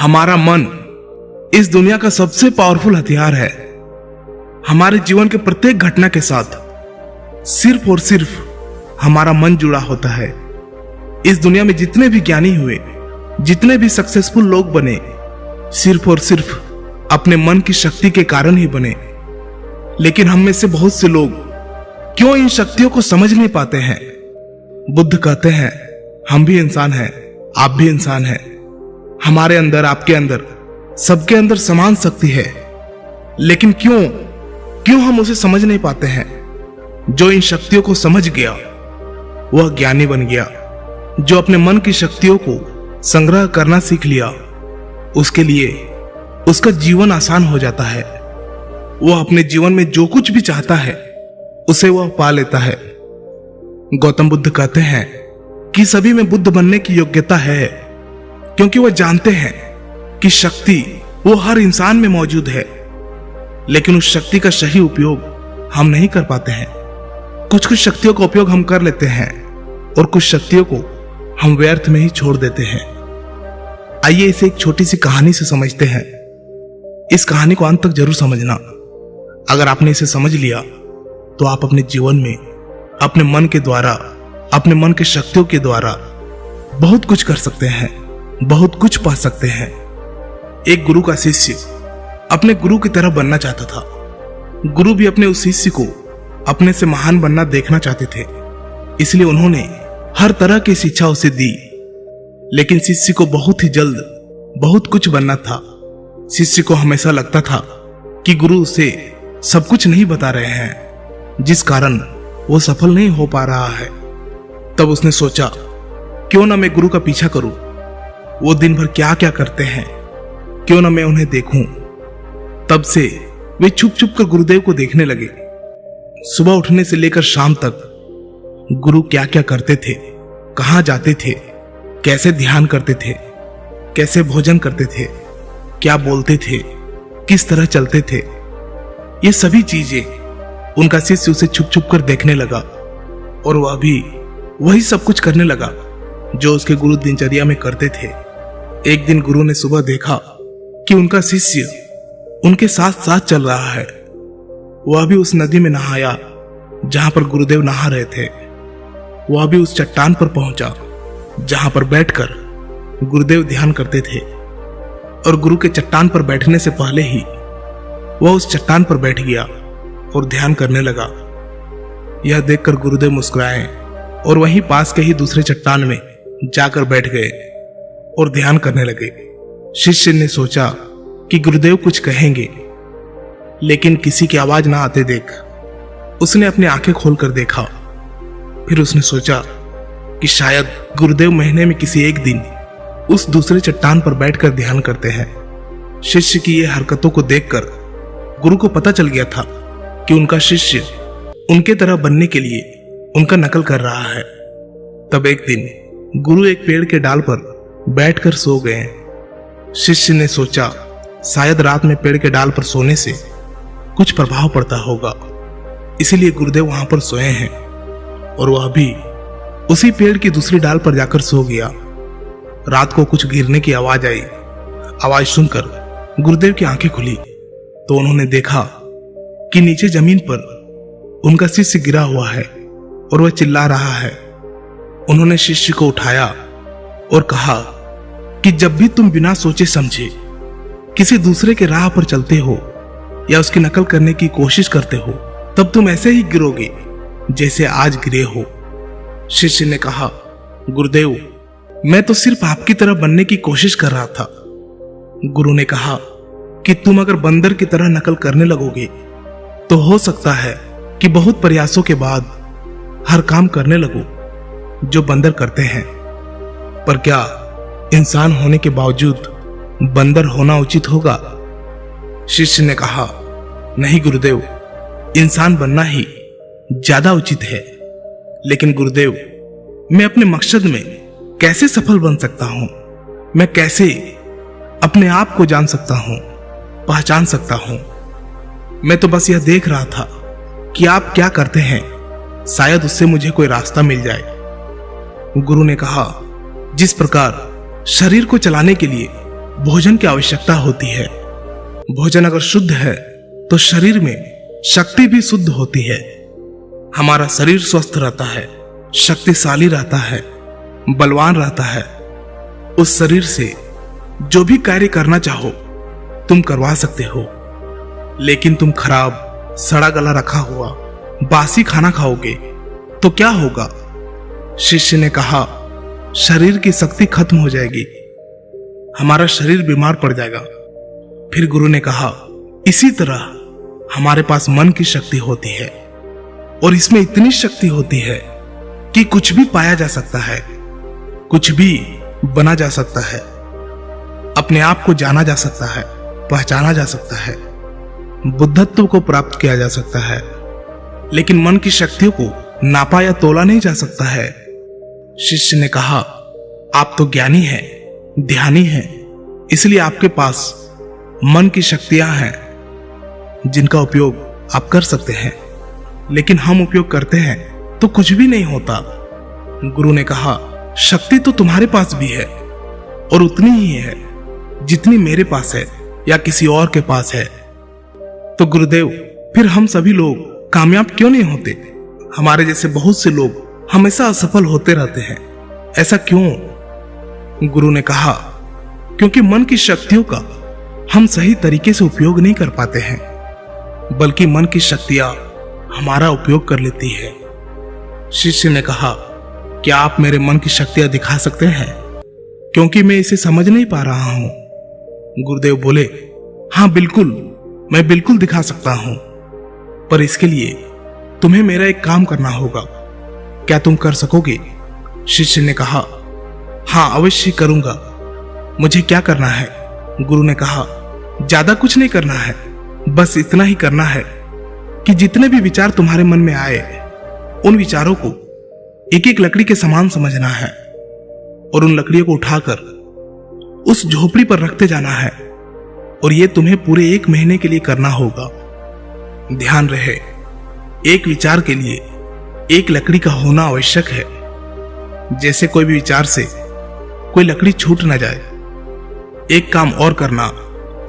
हमारा मन इस दुनिया का सबसे पावरफुल हथियार है। हमारे जीवन के प्रत्येक घटना के साथ सिर्फ और सिर्फ हमारा मन जुड़ा होता है। इस दुनिया में जितने भी ज्ञानी हुए, जितने भी सक्सेसफुल लोग बने, सिर्फ और सिर्फ अपने मन की शक्ति के कारण ही बने। लेकिन हम में से बहुत से लोग क्यों इन शक्तियों को समझ नहीं पाते हैं? बुद्ध कहते हैं, हम भी इंसान हैं, आप भी इंसान हैं। हमारे अंदर, आपके अंदर, सबके अंदर समान शक्ति है। लेकिन क्यों हम उसे समझ नहीं पाते हैं? जो इन शक्तियों को समझ गया वह ज्ञानी बन गया। जो अपने मन की शक्तियों को संग्रह करना सीख लिया, उसके लिए उसका जीवन आसान हो जाता है। वह अपने जीवन में जो कुछ भी चाहता है उसे वह पा लेता है। गौतम बुद्ध कहते हैं कि सभी में बुद्ध बनने की योग्यता है, क्योंकि वह जानते हैं कि शक्ति वो हर इंसान में मौजूद है। लेकिन उस शक्ति का सही उपयोग हम नहीं कर पाते हैं। कुछ शक्तियों का उपयोग हम कर लेते हैं और कुछ शक्तियों को हम व्यर्थ में ही छोड़ देते हैं। आइए इसे एक छोटी सी कहानी से समझते हैं। इस कहानी को अंत तक जरूर समझना। अगर आपने इसे समझ लिया तो आप अपने जीवन में अपने मन के द्वारा, अपने मन की शक्तियों के द्वारा बहुत कुछ कर सकते हैं, बहुत कुछ पा सकते हैं। एक गुरु का शिष्य अपने गुरु की तरह बनना चाहता था। गुरु भी अपने उस शिष्य को अपने से महान बनना देखना चाहते थे, इसलिए उन्होंने हर तरह की शिक्षा उसे दी। लेकिन शिष्य को बहुत ही जल्द बहुत कुछ बनना था। शिष्य को हमेशा लगता था कि गुरु उसे सब कुछ नहीं बता रहे हैं, जिस कारण वो सफल नहीं हो पा रहा है। तब उसने सोचा, क्यों ना मैं गुरु का पीछा करूं, वो दिन भर क्या क्या करते हैं, क्यों ना मैं उन्हें देखूं। तब से वे छुप छुप कर गुरुदेव को देखने लगे। सुबह उठने से लेकर शाम तक गुरु क्या क्या करते थे, कहां जाते थे, कैसे ध्यान करते थे, कैसे भोजन करते थे, क्या बोलते थे, किस तरह चलते थे, ये सभी चीजें उनका शिष्य उसे छुप छुप कर देखने लगा। और वह भी वही सब कुछ करने लगा जो उसके गुरु दिनचर्या में करते थे। एक दिन गुरु ने सुबह देखा कि उनका शिष्य उनके साथ साथ चल रहा है। वह भी उस नदी में नहाया जहां पर गुरुदेव नहा रहे थे। वह भी उस चट्टान पर पहुंचा जहां पर बैठकर गुरुदेव ध्यान करते थे। और गुरु के चट्टान पर बैठने से पहले ही वह उस चट्टान पर बैठ गया और ध्यान करने लगा। यह देखकर गुरुदेव मुस्कुराए और वहीं पास के ही दूसरे चट्टान में जाकर बैठ गए और ध्यान करने लगे। शिष्य ने सोचा कि गुरुदेव कुछ कहेंगे, लेकिन किसी की आवाज ना आते देख उसने अपनी आंखें खोलकर देखा। फिर उसने सोचा कि शायद गुरुदेव महीने में किसी एक दिन उस दूसरे चट्टान पर बैठकर ध्यान करते हैं। शिष्य की ये हरकतों को देखकर गुरु को पता चल गया था कि उनका शिष्य उनके तरह बनने के लिए उनका नकल कर रहा है। तब एक दिन गुरु एक पेड़ के डाल पर बैठकर सो गए। शिष्य ने सोचा शायद रात में पेड़ के डाल पर सोने से कुछ प्रभाव पड़ता होगा, इसीलिए गुरुदेव वहां पर सोए हैं। और वह भी उसी पेड़ की दूसरी डाल पर जाकर सो गया। रात को कुछ गिरने की आवाज आई। आवाज सुनकर गुरुदेव की आंखें खुली तो उन्होंने देखा कि नीचे जमीन पर उनका शिष्य गिरा हुआ है और वह चिल्ला रहा है। उन्होंने शिष्य को उठाया और कहा कि जब भी तुम बिना सोचे समझे किसी दूसरे के राह पर चलते हो या उसकी नकल करने की कोशिश करते हो, तब तुम ऐसे ही गिरोगे जैसे आज गिरे हो। शिष्य ने कहा, गुरुदेव मैं तो सिर्फ आपकी तरह बनने की कोशिश कर रहा था। गुरु ने कहा कि तुम अगर बंदर की तरह नकल करने लगोगे तो हो सकता है कि बहुत प्रयासों के बाद हर काम करने लगो जो बंदर करते हैं। पर क्या इंसान होने के बावजूद बंदर होना उचित होगा? शिष्य ने कहा, नहीं गुरुदेव, इंसान बनना ही ज्यादा उचित है। लेकिन गुरुदेव मैं अपने मकसद में कैसे सफल बन सकता हूं? मैं कैसे अपने आप को जान सकता हूं, पहचान सकता हूं? मैं तो बस यह देख रहा था कि आप क्या करते हैं, शायद उससे मुझे कोई रास्ता मिल जाए। गुरु ने कहा, जिस प्रकार शरीर को चलाने के लिए भोजन की आवश्यकता होती है। भोजन अगर शुद्ध है तो शरीर में शक्ति भी शुद्ध होती है। हमारा शरीर स्वस्थ रहता है, शक्तिशाली रहता है, बलवान रहता है। उस शरीर से जो भी कार्य करना चाहो तुम करवा सकते हो। लेकिन तुम खराब, सड़ा गला रखा हुआ बासी खाना खाओगे तो क्या होगा? शिष्य ने कहा, शरीर की शक्ति खत्म हो जाएगी, हमारा शरीर बीमार पड़ जाएगा। फिर गुरु ने कहा, इसी तरह हमारे पास मन की शक्ति होती है और इसमें इतनी शक्ति होती है कि कुछ भी पाया जा सकता है, कुछ भी बना जा सकता है, अपने आप को जाना जा सकता है, पहचाना जा सकता है, बुद्धत्व को प्राप्त किया जा सकता है। लेकिन मन की शक्तियों को नापा या तोला नहीं जा सकता है। शिष्य ने कहा, आप तो ज्ञानी हैं, ध्यानी हैं, इसलिए आपके पास मन की शक्तियां हैं जिनका उपयोग आप कर सकते हैं। लेकिन हम उपयोग करते हैं तो कुछ भी नहीं होता। गुरु ने कहा, शक्ति तो तुम्हारे पास भी है और उतनी ही है जितनी मेरे पास है या किसी और के पास है। तो गुरुदेव, फिर हम सभी लोग कामयाब क्यों नहीं होते? हमारे जैसे बहुत से लोग हमेशा असफल होते रहते हैं, ऐसा क्यों? गुरु ने कहा, क्योंकि मन की शक्तियों का हम सही तरीके से उपयोग नहीं कर पाते हैं, बल्कि मन की शक्तियां हमारा उपयोग कर लेती है। शिष्य ने कहा, क्या आप मेरे मन की शक्तियां दिखा सकते हैं? क्योंकि मैं इसे समझ नहीं पा रहा हूं। गुरुदेव बोले, हाँ बिल्कुल, मैं बिल्कुल दिखा सकता हूं, पर इसके लिए तुम्हें मेरा एक काम करना होगा। क्या तुम कर सकोगे? शिष्य ने कहा, हाँ अवश्य करूंगा। मुझे क्या करना है? गुरु ने कहा, ज्यादा कुछ नहीं करना है, बस इतना ही करना है कि जितने भी विचार तुम्हारे मन में आए उन विचारों को एक एक लकड़ी के समान समझना है और उन लकड़ियों को उठाकर उस झोपड़ी पर रखते जाना है। और ये तुम्हें पूरे 1 महीने के लिए करना होगा। ध्यान रहे, एक विचार के लिए एक लकड़ी का होना आवश्यक है। जैसे कोई भी विचार से कोई लकड़ी छूट ना जाए। एक काम और करना,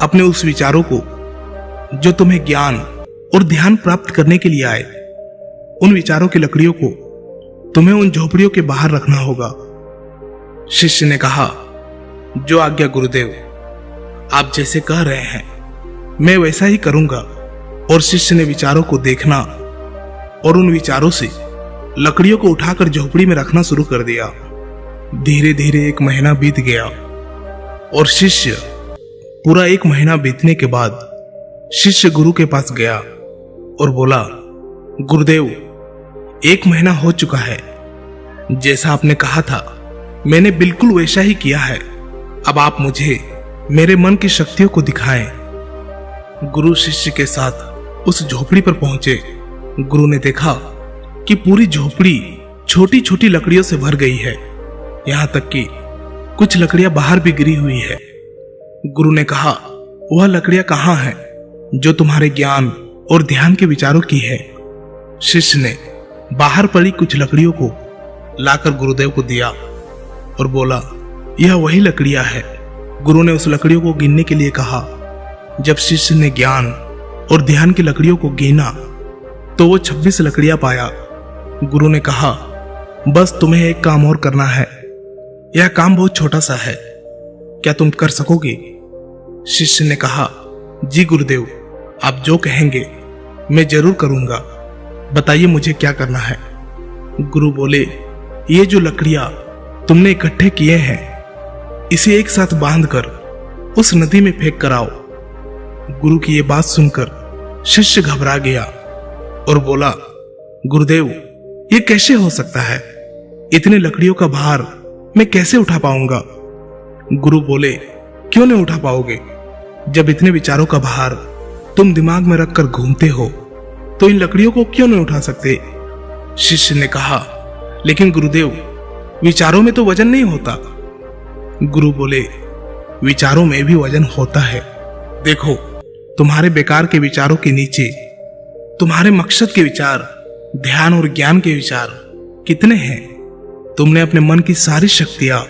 अपने उस विचारों को जो तुम्हें ज्ञान और ध्यान प्राप्त करने के लिए आए, उन विचारों की लकड़ियों को तुम्हें उन झोपड़ियों के बाहर रखना होगा। शिष्य ने कहा, जो आज्ञा गुरुदेव, आप जैसे कह रहे हैं मैं वैसा ही करूंगा। और शिष्य ने विचारों को देखना और उन विचारों से लकड़ियों को उठाकर झोपड़ी में रखना शुरू कर दिया। धीरे धीरे 1 महीना बीत गया और शिष्य पूरा 1 महीना बीतने के बाद शिष्य गुरु के पास गया और बोला, गुरुदेव, 1 महीना हो चुका है, जैसा आपने कहा था मैंने बिल्कुल वैसा ही किया है। अब आप मुझे मेरे मन की शक्तियों को दिखाएं। गुरु शिष्य के साथ उस झोपड़ी पर पहुंचे। गुरु ने देखा कि पूरी झोपड़ी छोटी छोटी लकड़ियों से भर गई है, यहां तक कि कुछ लकड़ियां बाहर भी गिरी हुई है। गुरु ने कहा, वह लकड़ियां कहां हैं जो तुम्हारे ज्ञान और ध्यान के विचारों की है? शिष्य ने बाहर पड़ी कुछ लकड़ियों को लाकर गुरुदेव को दिया और बोला, यह वही लकड़ियां है। गुरु ने उस लकड़ियों को गिनने के लिए कहा। जब शिष्य ने ज्ञान और ध्यान की लकड़ियों को गिना तो वो 26 लकड़ियां पाया। गुरु ने कहा, बस तुम्हें एक काम और करना है, यह काम बहुत छोटा सा है, क्या तुम कर सकोगे? शिष्य ने कहा, जी गुरुदेव, आप जो कहेंगे मैं जरूर करूंगा, बताइए मुझे क्या करना है। गुरु बोले, ये जो लकड़ियां तुमने इकट्ठे किए हैं, इसे एक साथ बांधकर उस नदी में फेंक कर आओ। गुरु की ये बात सुनकर शिष्य घबरा गया और बोला, गुरुदेव, ये कैसे हो सकता है? इतने लकड़ियों का भार मैं कैसे उठा पाऊंगा? गुरु बोले, क्यों नहीं उठा पाओगे? जब इतने विचारों का भार तुम दिमाग में रखकर घूमते हो तो इन लकड़ियों को क्यों नहीं उठा सकते? शिष्य ने कहा, लेकिन गुरुदेव, विचारों में तो वजन नहीं होता। गुरु बोले, विचारों में भी वजन होता है। देखो, तुम्हारे बेकार के विचारों के नीचे तुम्हारे मकसद के विचार, ध्यान और ज्ञान के विचार कितने हैं? तुमने अपने मन की सारी शक्तियां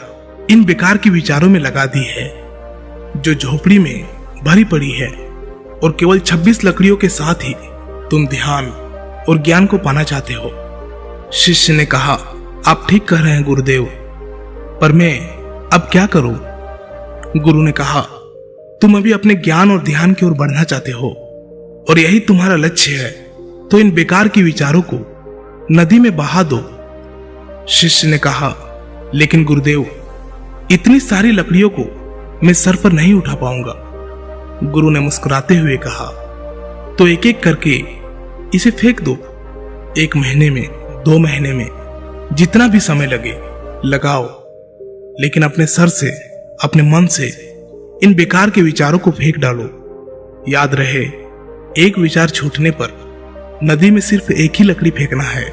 इन बेकार के विचारों में लगा दी है। जो झोपड़ी में भरी पड़ी है और केवल 26 लकड़ियों के साथ ही तुम ध्यान और ज्ञान को पाना चाहते हो। शिष्य ने कहा, आप ठीक कह रहे हैं गुरुदेव, पर मैं अब क्या करूं? गुरु ने कहा, तुम अभी अपने ज्ञान और ध्यान की ओर बढ़ना चाहते हो और यही तुम्हारा लक्ष्य है, तो इन बेकार के विचारों को नदी में बहा दो। शिष्य ने कहा, लेकिन गुरुदेव, इतनी सारी लकड़ियों को मैं सर पर नहीं उठा पाऊंगा। गुरु ने मुस्कुराते हुए कहा, तो एक एक करके इसे फेंक दो। 1 महीने में, 2 महीने में, जितना भी समय लगे लगाओ, लेकिन अपने सर से, अपने मन से इन बेकार के विचारों को फेंक डालो। याद रहे, एक विचार छूटने पर नदी में सिर्फ एक ही लकड़ी फेंकना है।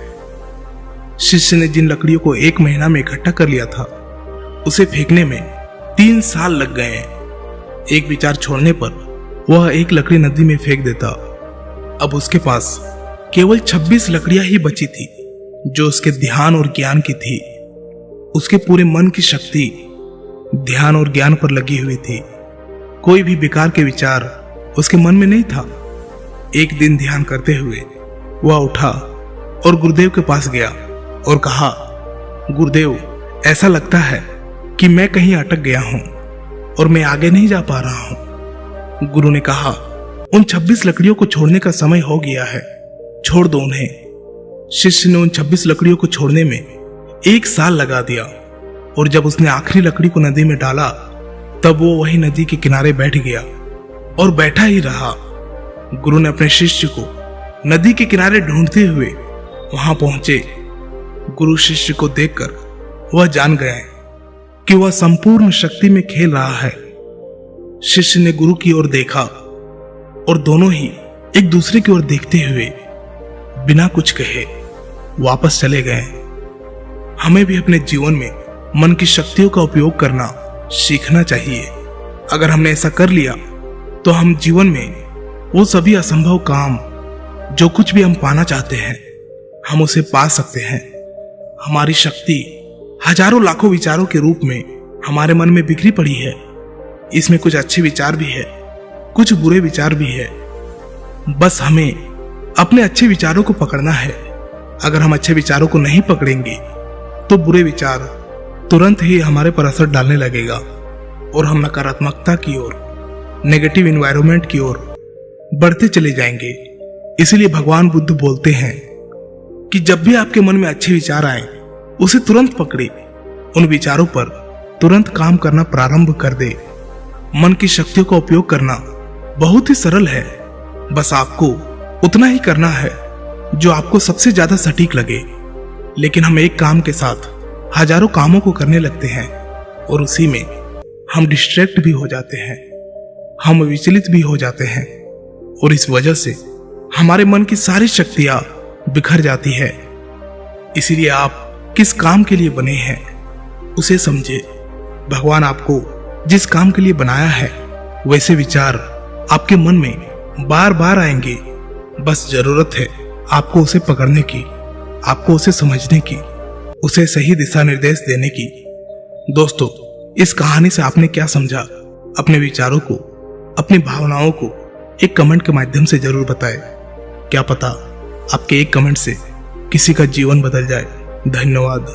शिष्य ने जिन लकड़ियों को 1 महीना में इकट्ठा कर लिया था, उसे फेंकने में 3 साल लग गए। एक विचार छोड़ने पर वह एक लकड़ी नदी में फेंक देता। अब उसके पास केवल 26 लकड़ियां ही बची थी, जो उसके ध्यान और ज्ञान की थी। उसके पूरे मन की शक्ति ध्यान और ज्ञान पर लगी हुई थी। कोई भी बेकार के विचार उसके मन में नहीं था। एक दिन ध्यान करते हुए वह उठा और गुरुदेव के पास गया और कहा, गुरुदेव, ऐसा लगता है कि मैं कहीं अटक गया हूं और मैं आगे नहीं जा पा रहा हूं। गुरु ने कहा, उन 26 लकड़ियों को छोड़ने का समय हो गया है, छोड़ दो उन्हें। शिष्य ने उन 26 लकड़ियों को छोड़ने में 1 साल लगा दिया और जब उसने आखिरी लकड़ी को नदी में डाला, तब वो वही नदी के किनारे बैठ गया और बैठा ही रहा। गुरु ने अपने शिष्य को नदी के किनारे ढूंढते हुए वहां पहुंचे। गुरु शिष्य को देखकर वह जान गए कि वह संपूर्ण शक्ति में खेल रहा है। शिष्य ने गुरु की ओर देखा और दोनों ही एक दूसरे की ओर देखते हुए बिना कुछ कहे वापस चले गए। हमें भी अपने जीवन में मन की शक्तियों का उपयोग करना सीखना चाहिए। अगर हमने ऐसा कर लिया तो हम जीवन में वो सभी असंभव काम, जो कुछ भी हम पाना चाहते हैं, हम उसे पा सकते हैं। हमारी शक्ति हजारों लाखों विचारों के रूप में हमारे मन में बिखरी पड़ी है। इसमें कुछ अच्छे विचार भी है, कुछ बुरे विचार भी है। बस हमें अपने अच्छे विचारों को पकड़ना है। अगर हम अच्छे विचारों को नहीं पकड़ेंगे तो बुरे विचार तुरंत ही हमारे पर असर डालने लगेगा और हम नकारात्मकता की ओर, नेगेटिव एनवायरनमेंट की ओर बढ़ते चले जाएंगे। इसलिए भगवान बुद्ध बोलते हैं कि जब भी आपके मन में अच्छे विचार आए, उसे तुरंत पकड़े, उन विचारों पर तुरंत काम करना प्रारंभ कर दे। मन की शक्तियों का उपयोग करना बहुत ही सरल है। बस आपको उतना ही करना है जो आपको सबसे ज्यादा सटीक लगे। लेकिन हम एक काम के साथ हजारों कामों को करने लगते हैं और उसी में हम डिस्ट्रैक्ट भी हो जाते हैं, हम विचलित भी हो जाते हैं और इस वजह से हमारे मन की सारी शक्तियां बिखर जाती है। इसीलिए आप किस काम के लिए बने हैं उसे समझे। भगवान आपको जिस काम के लिए बनाया है, वैसे विचार आपके मन में बार बार आएंगे। बस जरूरत है आपको उसे पकड़ने की, आपको उसे समझने की, उसे सही दिशा निर्देश देने की। दोस्तों, इस कहानी से आपने क्या समझा? अपने विचारों को, अपनी भावनाओं को एक कमेंट के माध्यम से जरूर बताएं। क्या पता आपके एक कमेंट से किसी का जीवन बदल जाए। धन्यवाद।